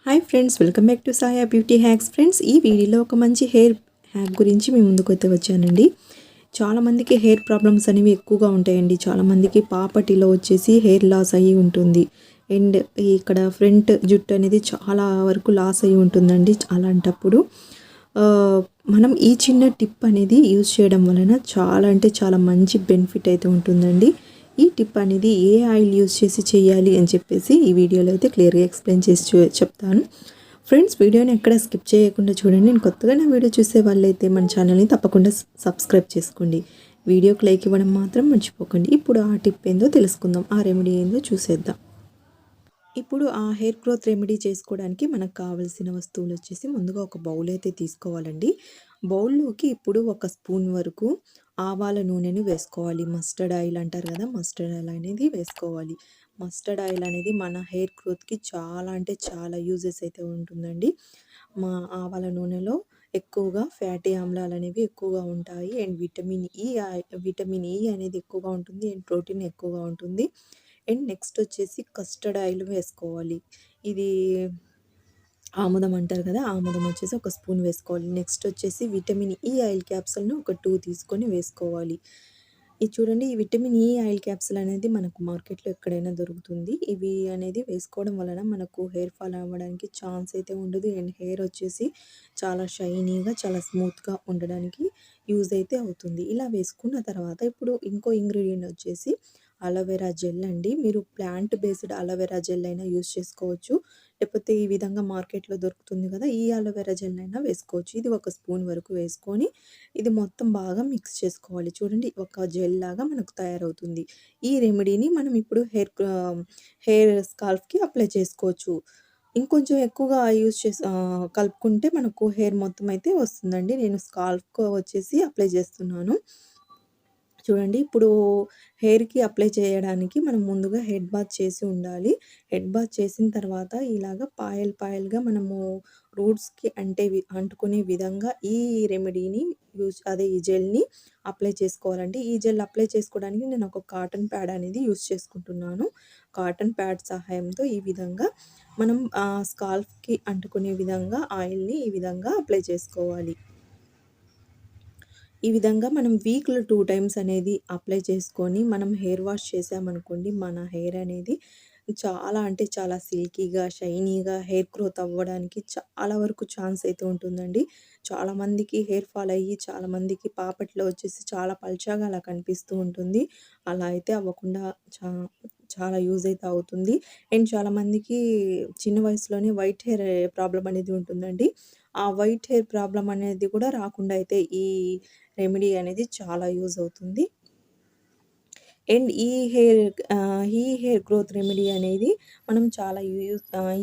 Hi friends, welcome back to Saya beauty hacks. Friends, ఈ వీడియోలో ఒక మంచి హెయిర్ హ్యాక్ గురించి మీ ముందుకైతే వచ్చానండి. చాలామందికి హెయిర్ ప్రాబ్లమ్స్ అనేవి ఎక్కువగా ఉంటాయండి. చాలామందికి పాపటిలో వచ్చేసి హెయిర్ లాస్ అయ్యి ఉంటుంది. అండ్ ఇక్కడ ఫ్రంట్ జుట్టు అనేది చాలా వరకు లాస్ అయ్యి ఉంటుందండి. అలాంటప్పుడు మనం ఈ చిన్న టిప్ అనేది యూజ్ చేయడం వలన చాలా అంటే చాలా మంచి బెనిఫిట్ అయితే ఉంటుందండి. ఈ టిప్ అనేది ఏ ఆయిల్ యూజ్ చేసి చేయాలి అని చెప్పేసి ఈ వీడియోలో అయితే క్లియర్గా ఎక్స్ప్లెయిన్ చేసి చెప్తాను. ఫ్రెండ్స్, వీడియోని ఎక్కడ స్కిప్ చేయకుండా చూడండి. నేను కొత్తగా నా వీడియో చూసే వాళ్ళైతే మన ఛానల్ని తప్పకుండా సబ్స్క్రైబ్ చేసుకోండి. వీడియోకి లైక్ ఇవ్వడం మాత్రం మర్చిపోకండి. ఇప్పుడు ఆ టిప్ ఏందో తెలుసుకుందాం, ఆ రెమెడీ ఏందో చూసేద్దాం. ఇప్పుడు ఆ హెయిర్ గ్రోత్ రెమెడీ చేసుకోవడానికి మనకు కావాల్సిన వస్తువులు వచ్చేసి ముందుగా ఒక బౌల్ అయితే తీసుకోవాలండి. బౌల్లోకి ఇప్పుడు ఒక స్పూన్ వరకు ఆవాల నూనెని వేసుకోవాలి. మస్టర్డ్ ఆయిల్ అంటారు కదా, మస్టర్డ్ ఆయిల్ అనేది వేసుకోవాలి. మస్టర్డ్ ఆయిల్ అనేది మన హెయిర్ గ్రోత్కి చాలా అంటే చాలా యూజెస్ అయితే ఉంటుందండి. మా ఆవాల నూనెలో ఎక్కువగా ఫ్యాటీ ఆమ్లాలు అనేవి ఎక్కువగా ఉంటాయి. అండ్ విటమిన్ ఈ అనేది ఎక్కువగా ఉంటుంది. అండ్ ప్రోటీన్ ఎక్కువగా ఉంటుంది. అండ్ నెక్స్ట్ వచ్చేసి కస్టర్డ్ ఆయిల్ వేసుకోవాలి. ఇది ఆముదం అంటారు కదా, ఆముదం వచ్చేసి ఒక స్పూన్ వేసుకోవాలి. నెక్స్ట్ వచ్చేసి విటమిన్ ఈ ఆయిల్ క్యాప్సూల్ని ఒక 2 తీసుకొని వేసుకోవాలి. ఇది చూడండి, ఈ విటమిన్ ఈ ఆయిల్ క్యాప్సూల్ అనేది మనకు మార్కెట్లో ఎక్కడైనా దొరుకుతుంది. ఇవి అనేది వేసుకోవడం వలన మనకు హెయిర్ ఫాల్ అవ్వడానికి ఛాన్స్ అయితే ఉండదు. అండ్ హెయిర్ వచ్చేసి చాలా షైనీగా, చాలా స్మూత్గా ఉండడానికి యూజ్ అయితే అవుతుంది. ఇలా వేసుకున్న తర్వాత ఇప్పుడు ఇంకో ఇంగ్రీడియంట్ వచ్చేసి అలోవెరా జెల్ అండి. మీరు ప్లాంట్ బేస్డ్ అలోవెరా జెల్ అయినా యూజ్ చేసుకోవచ్చు. లేకపోతే ఈ విధంగా మార్కెట్లో దొరుకుతుంది కదా, ఈ అలోవెరా జెల్ అయినా వేసుకోవచ్చు. ఇది ఒక స్పూన్ వరకు వేసుకొని ఇది మొత్తం బాగా మిక్స్ చేసుకోవాలి. చూడండి, ఒక జెల్ లాగా మనకు తయారవుతుంది. ఈ రెమెడీని మనం ఇప్పుడు హెయిర్ స్కాల్ఫ్కి అప్లై చేసుకోవచ్చు. ఇంకొంచెం ఎక్కువగా కలుపుకుంటే మనకు హెయిర్ మొత్తం అయితే వస్తుందండి. నేను స్కాల్ఫ్‌కి వచ్చేసి అప్లై చేస్తున్నాను. చూడండి, ఇప్పుడు హెయిర్‌కి అప్లై చేయడానికి మనం ముందుగా హెడ్ బాత్ చేసి ఉండాలి. హెడ్ బాత్ చేసిన తర్వాత ఇలాగ పాయలుగా మనము రూట్స్‌కి అంటుకునే విధంగా ఈ రెమెడీని ఈ జెల్‌ని అప్లై చేసుకోవాలండి. ఈ జెల్ అప్లై చేసుకోవడానికి నేను ఒక కాటన్ ప్యాడ్ అనేది యూజ్ చేసుకుంటున్నాను. కాటన్ ప్యాడ్ సహాయంతో ఈ విధంగా మనం స్కాల్ఫ్‌కి అంటుకునే విధంగా ఆయిల్‌ని ఈ విధంగా అప్లై చేసుకోవాలి. ఈ విధంగా మనం వీక్‌లో 2 టైమ్స్ అనేది అప్లై చేసుకొని మనం హెయిర్ వాష్ చేసామనుకోండి, మన హెయిర్ అనేది చాలా అంటే చాలా సిల్కీగా, షైనీగా హెయిర్ గ్రోత్ అవ్వడానికి చాలా వరకు ఛాన్స్ అయితే ఉంటుందండి. చాలామందికి హెయిర్ ఫాల్ అయ్యి, చాలామందికి పాపట్లో వచ్చేసి చాలా పల్చగా అలా కనిపిస్తూ ఉంటుంది. అలా అయితే అవ్వకుండా చా చాలా యూజ్ అయితే అవుతుంది. అండ్ చాలామందికి చిన్న వయసులోనే వైట్ హెయిర్ ప్రాబ్లమ్ అనేది ఉంటుందండి. ఆ వైట్ హెయిర్ ప్రాబ్లమ్ అనేది కూడా రాకుండా అయితే ఈ రెమెడీ అనేది చాలా యూజ్ అవుతుంది. అండ్ ఈ హెయిర్ గ్రోత్ రెమెడీ అనేది మనం చాలా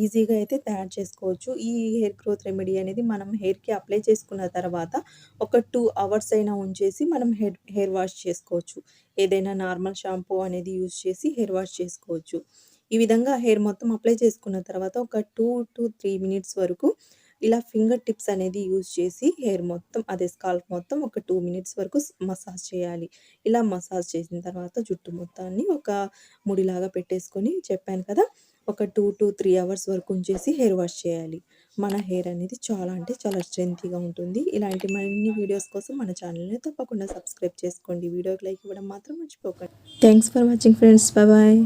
ఈజీగా అయితే తయారు చేసుకోవచ్చు. ఈ హెయిర్ గ్రోత్ రెమెడీ అనేది మనం హెయిర్‌కి అప్లై చేసుకున్న తర్వాత ఒక 2 అవర్స్ అయినా ఉంచేసి మనం హెయిర్ వాష్ చేసుకోవచ్చు. ఏదైనా నార్మల్ షాంపూ అనేది యూజ్ చేసి హెయిర్ వాష్ చేసుకోవచ్చు. ఈ విధంగా హెయిర్ మొత్తం అప్లై చేసుకున్న తర్వాత ఒక 2-3 మినిట్స్ వరకు ఇలా ఫింగర్ టిప్స్ అనేది యూజ్ చేసి హెయిర్ మొత్తం, అదే స్కాల్ప్ మొత్తం ఒక 2 మినిట్స్ వరకు మసాజ్ చేయాలి. ఇలా మసాజ్ చేసిన తర్వాత జుట్టు మొత్తాన్ని ఒక ముడిలాగా పెట్టేసుకొని, చెప్పాను కదా, ఒక 2-3 అవర్స్ వరకు ఉంచేసి హెయిర్ వాష్ చేయాలి. మన హెయిర్ అనేది చాలా అంటే చాలా స్ట్రెంతీగా ఉంటుంది. ఇలాంటి మరిన్ని వీడియోస్ కోసం మన ఛానల్‌ని తప్పకుండా సబ్స్క్రైబ్ చేసుకోండి. వీడియోకి లైక్ ఇవ్వడం మాత్రం మర్చిపోకండి. Thanks for watching friends. Bye bye.